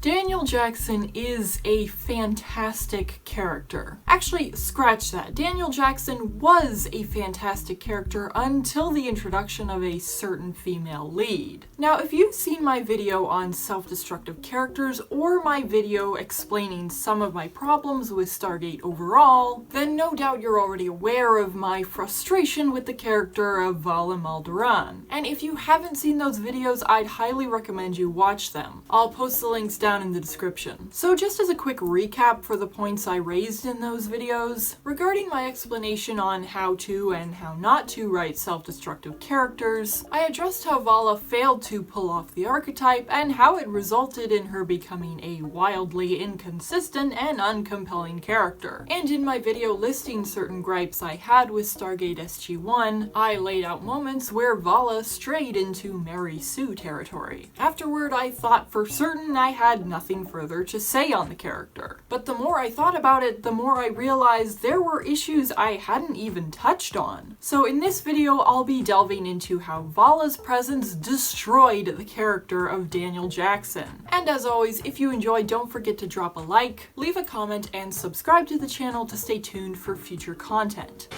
Daniel Jackson is a fantastic character. Actually, scratch that. Daniel Jackson was a fantastic character until the introduction of a certain female lead. Now, if you've seen my video on self-destructive characters or my video explaining some of my problems with Stargate overall, then no doubt you're already aware of my frustration with the character of Vala. And if you haven't seen those videos, I'd highly recommend you watch them. I'll post the links down in the description. So just as a quick recap for the points I raised in those videos, regarding my explanation on how to and how not to write self-destructive characters, I addressed how Vala failed to pull off the archetype and how it resulted in her becoming a wildly inconsistent and uncompelling character. And in my video listing certain gripes I had with Stargate SG-1, I laid out moments where Vala strayed into Mary Sue territory. Afterward, I thought for certain I had nothing further to say on the character. But the more I thought about it, the more I realized there were issues I hadn't even touched on. So in this video, I'll be delving into how Vala's presence destroyed the character of Daniel Jackson. And as always, if you enjoyed, don't forget to drop a like, leave a comment, and subscribe to the channel to stay tuned for future content.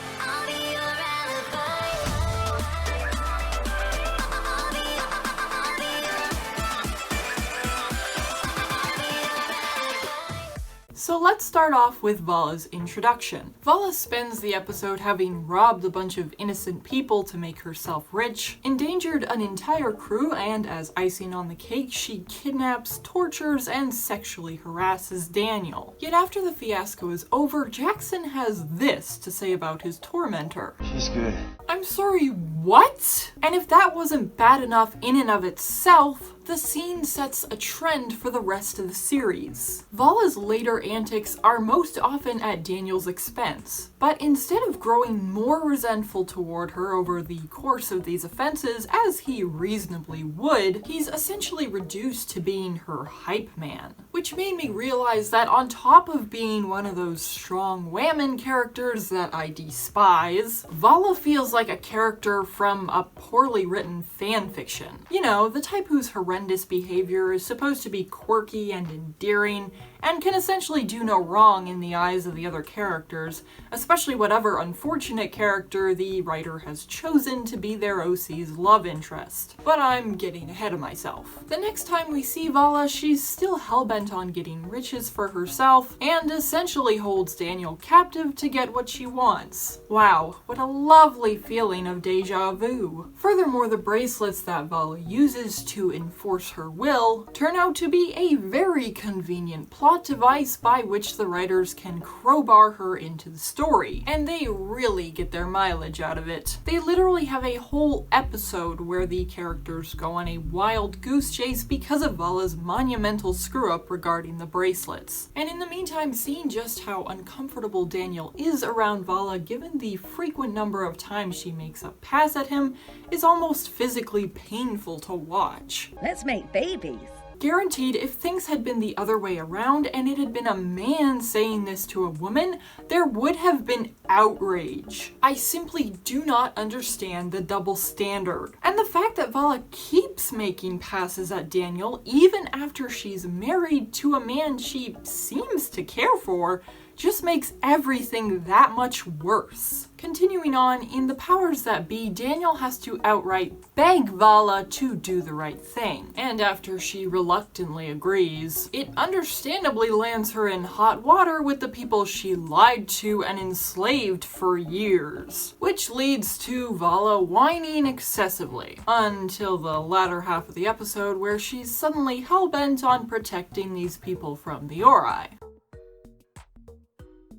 So let's start off with Vala's introduction. Vala spends the episode having robbed a bunch of innocent people to make herself rich, endangered an entire crew, and as icing on the cake, she kidnaps, tortures, and sexually harasses Daniel. Yet after the fiasco is over, Jackson has this to say about his tormentor. She's good. I'm sorry, what? And if that wasn't bad enough in and of itself, the scene sets a trend for the rest of the series. Vala's later antics are most often at Daniel's expense, but instead of growing more resentful toward her over the course of these offenses, as he reasonably would, he's essentially reduced to being her hype man. Which made me realize that on top of being one of those strong whammon characters that I despise, Vala feels like a character from a poorly written fanfiction. You know, the type whose horrendous behavior is supposed to be quirky and endearing, and can essentially do no wrong in the eyes of the other characters, especially whatever unfortunate character the writer has chosen to be their OC's love interest. But I'm getting ahead of myself. The next time we see Vala, she's still hellbent on getting riches for herself, and essentially holds Daniel captive to get what she wants. Wow, what a lovely feeling of deja vu. Furthermore, the bracelets that Vala uses to enforce her will turn out to be a very convenient plot device by which the writers can crowbar her into the story, and they really get their mileage out of it. They literally have a whole episode where the characters go on a wild goose chase because of Vala's monumental screw-up regarding the bracelets. And in the meantime, seeing just how uncomfortable Daniel is around Vala given the frequent number of times she makes a pass at him is almost physically painful to watch. Let's make babies. Guaranteed, if things had been the other way around and it had been a man saying this to a woman, there would have been outrage. I simply do not understand the double standard. And the fact that Vala keeps making passes at Daniel even after she's married to a man she seems to care for just makes everything that much worse. Continuing on, in the powers that be, Daniel has to outright beg Vala to do the right thing. And after she reluctantly agrees, it understandably lands her in hot water with the people she lied to and enslaved for years. Which leads to Vala whining excessively, until the latter half of the episode where she's suddenly hellbent on protecting these people from the Ori.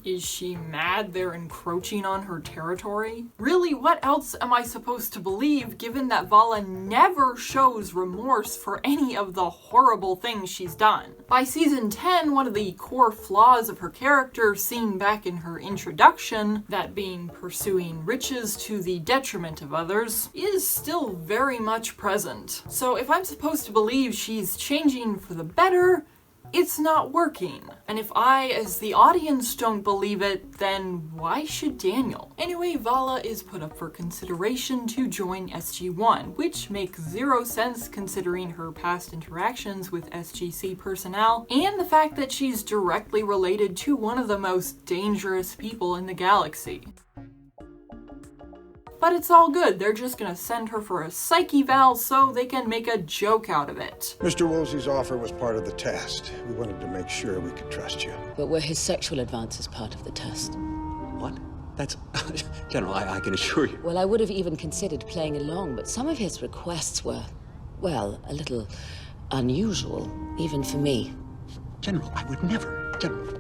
Is she mad they're encroaching on her territory? Really, what else am I supposed to believe given that Vala never shows remorse for any of the horrible things she's done? By season 10, one of the core flaws of her character seen back in her introduction, that being pursuing riches to the detriment of others, is still very much present. So if I'm supposed to believe she's changing for the better, it's not working. And if I, as the audience, don't believe it, then why should Daniel? Anyway, Vala is put up for consideration to join SG-1, which makes zero sense considering her past interactions with SGC personnel, and the fact that she's directly related to one of the most dangerous people in the galaxy. But it's all good, they're just gonna send her for a psych eval so they can make a joke out of it. Mr. Woolsey's offer was part of the test. We wanted to make sure we could trust you. But were his sexual advances part of the test? What? That's... General, I can assure you. Well, I would have even considered playing along, but some of his requests were, well, a little unusual, even for me. General, I would never... General,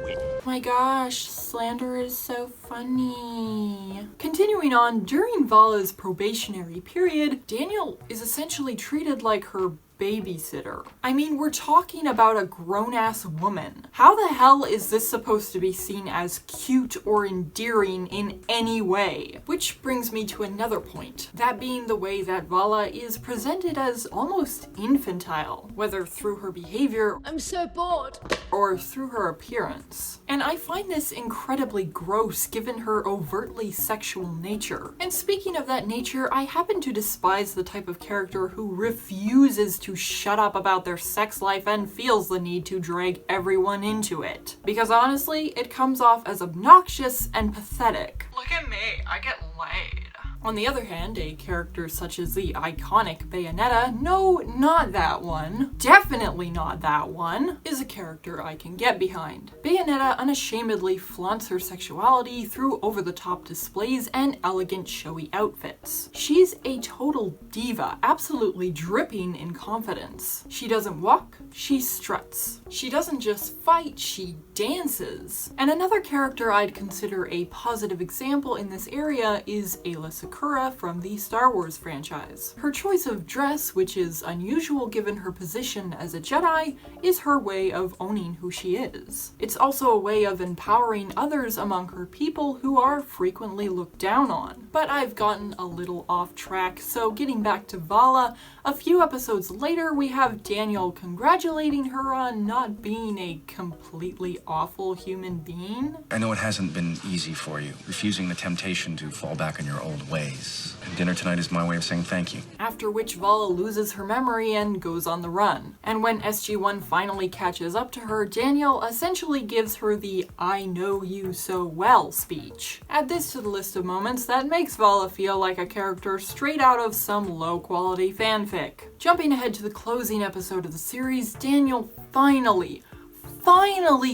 wait. My gosh, slander is so funny. Continuing on, during Vala's probationary period, Daniel is essentially treated like her babysitter. I mean, we're talking about a grown-ass woman. How the hell is this supposed to be seen as cute or endearing in any way? Which brings me to another point, that being the way that Vala is presented as almost infantile, whether through her behavior I'm so bored. or through her appearance. And I find this incredibly gross given her overtly sexual nature. And speaking of that nature, I happen to despise the type of character who refuses to shut up about their sex life and feels the need to drag everyone into it. Because honestly, it comes off as obnoxious and pathetic. Look at me, I get laid. On the other hand, a character such as the iconic Bayonetta, no, not that one, definitely not that one, is a character I can get behind. Bayonetta unashamedly flaunts her sexuality through over-the-top displays and elegant showy outfits. She's a total diva, absolutely dripping in confidence. She doesn't walk, she struts. She doesn't just fight, she dances. And another character I'd consider a positive example in this area is Aayla Secura from the Star Wars franchise. Her choice of dress, which is unusual given her position as a Jedi, is her way of owning who she is. It's also a way of empowering others among her people who are frequently looked down on. But I've gotten a little off track, so getting back to Vala, a few episodes later we have Daniel congratulating her on not being a completely awful human being. I know it hasn't been easy for you, refusing the temptation to fall back on your old ways. And dinner tonight is my way of saying thank you. After which Vala loses her memory and goes on the run. And when SG-1 finally catches up to her, Daniel essentially gives her the "I know you so well" speech. Add this to the list of moments that makes Vala feel like a character straight out of some low-quality fanfic. Jumping ahead to the closing episode of the series, Daniel finally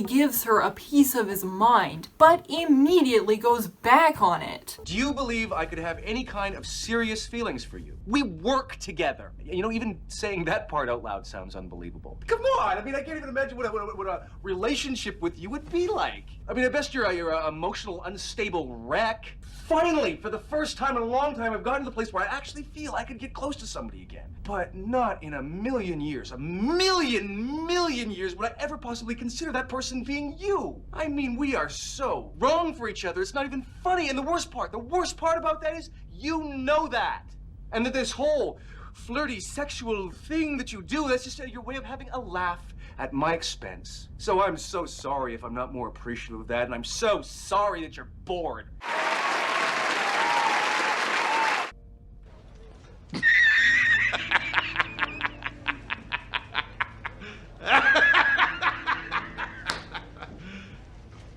gives her a piece of his mind, but immediately goes back on it. Do you believe I could have any kind of serious feelings for you? We work together. You know, even saying that part out loud sounds unbelievable. Come on! I mean, I can't even imagine what a relationship with you would be like. I mean, at best you're a emotional, unstable wreck. Finally, for the first time in a long time, I've gotten to the place where I actually feel I could get close to somebody again. But not in a million years, million years would I ever possibly consider that person being you. I mean, we are so wrong for each other, it's not even funny. And the worst part about that is you know that. And that this whole flirty sexual thing that you do, that's just your way of having a laugh at my expense. So I'm so sorry if I'm not more appreciative of that, and I'm so sorry that you're bored.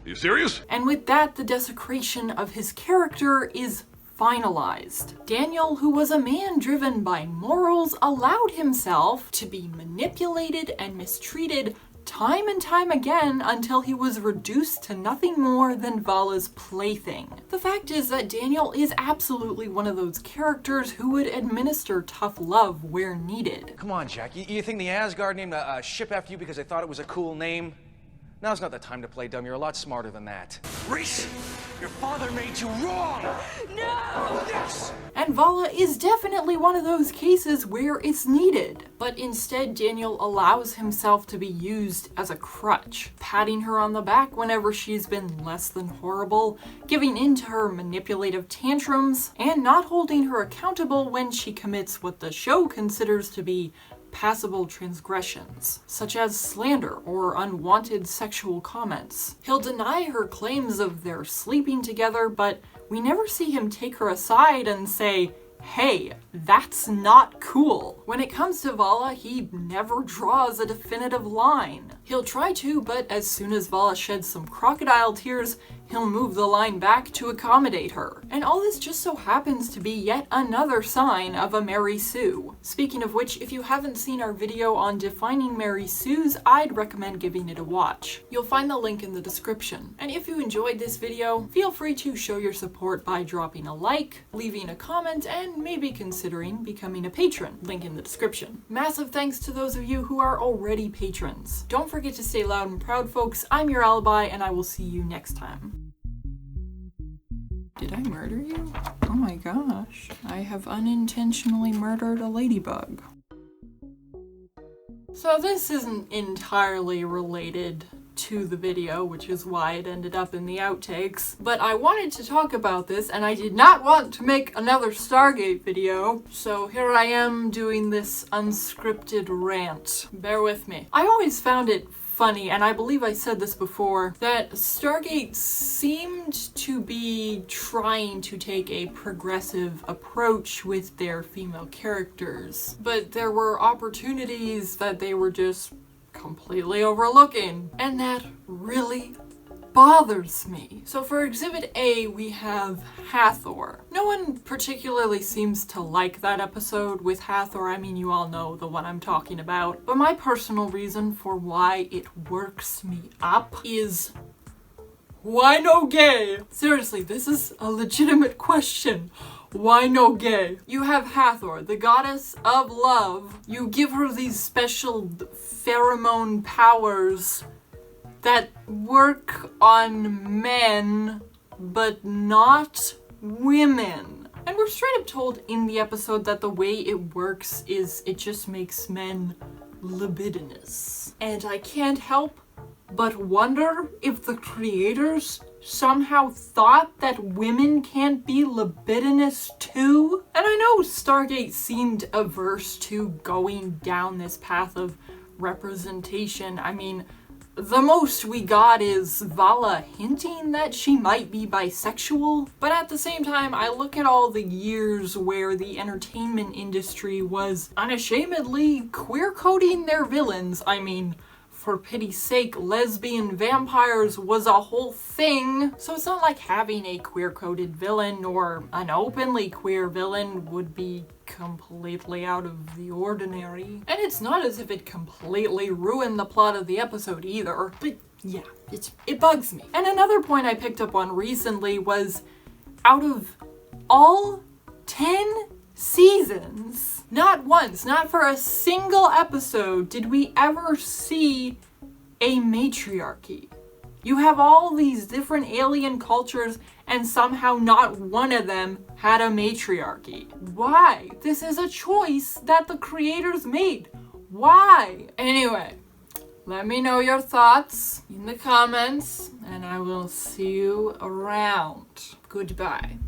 You serious? And with that, the desecration of his character is finalized. Daniel, who was a man driven by morals, allowed himself to be manipulated and mistreated time and time again until he was reduced to nothing more than Vala's plaything. The fact is that Daniel is absolutely one of those characters who would administer tough love where needed. Come on, Jack. You think the Asgard named a ship after you because they thought it was a cool name? Now's not the time to play dumb. You're a lot smarter than that. Reese, your father made you wrong! No! Yes! And Vala is definitely one of those cases where it's needed. But instead, Daniel allows himself to be used as a crutch, patting her on the back whenever she's been less than horrible, giving in to her manipulative tantrums, and not holding her accountable when she commits what the show considers to be passable transgressions, such as slander or unwanted sexual comments. He'll deny her claims of their sleeping together, but we never see him take her aside and say, hey, that's not cool. When it comes to Vala, he never draws a definitive line. He'll try to, but as soon as Vala sheds some crocodile tears, he'll move the line back to accommodate her. And all this just so happens to be yet another sign of a Mary Sue. Speaking of which, if you haven't seen our video on defining Mary Sues, I'd recommend giving it a watch. You'll find the link in the description. And if you enjoyed this video, feel free to show your support by dropping a like, leaving a comment, and maybe considering becoming a patron. Link in the description. Massive thanks to those of you who are already patrons. Don't forget to stay loud and proud, folks. I'm your alibi, and I will see you next time. Did I murder you? Oh my gosh. I have unintentionally murdered a ladybug. So this isn't entirely related to the video, which is why it ended up in the outtakes, but I wanted to talk about this and I did not want to make another Stargate video, so here I am doing this unscripted rant. Bear with me. I always found it funny, and I believe I said this before, that Stargate seemed to be trying to take a progressive approach with their female characters, but there were opportunities that they were just completely overlooking, and that really bothers me. So for Exhibit A, we have Hathor. No one particularly seems to like that episode with Hathor. I mean, you all know the one I'm talking about. But my personal reason for why it works me up is, why no gay? Seriously, this is a legitimate question. Why no gay? You have Hathor, the goddess of love. You give her these special pheromone powers that work on men, but not women. And we're straight up told in the episode that the way it works is it just makes men libidinous. And I can't help but wonder if the creators somehow thought that women can't be libidinous too? And I know Stargate seemed averse to going down this path of representation. I mean, the most we got is Vala hinting that she might be bisexual, but at the same time, I look at all the years where the entertainment industry was unashamedly queer-coding their villains. I mean, for pity's sake, lesbian vampires was a whole thing, so it's not like having a queer-coded villain or an openly queer villain would be completely out of the ordinary. And it's not as if it completely ruined the plot of the episode either, but yeah, it bugs me. And another point I picked up on recently was, out of all 10 seasons, not once, not for a single episode, did we ever see a matriarchy. You have all these different alien cultures and somehow not one of them had a matriarchy. Why? This is a choice that the creators made. Why? Anyway, let me know your thoughts in the comments and I will see you around. Goodbye.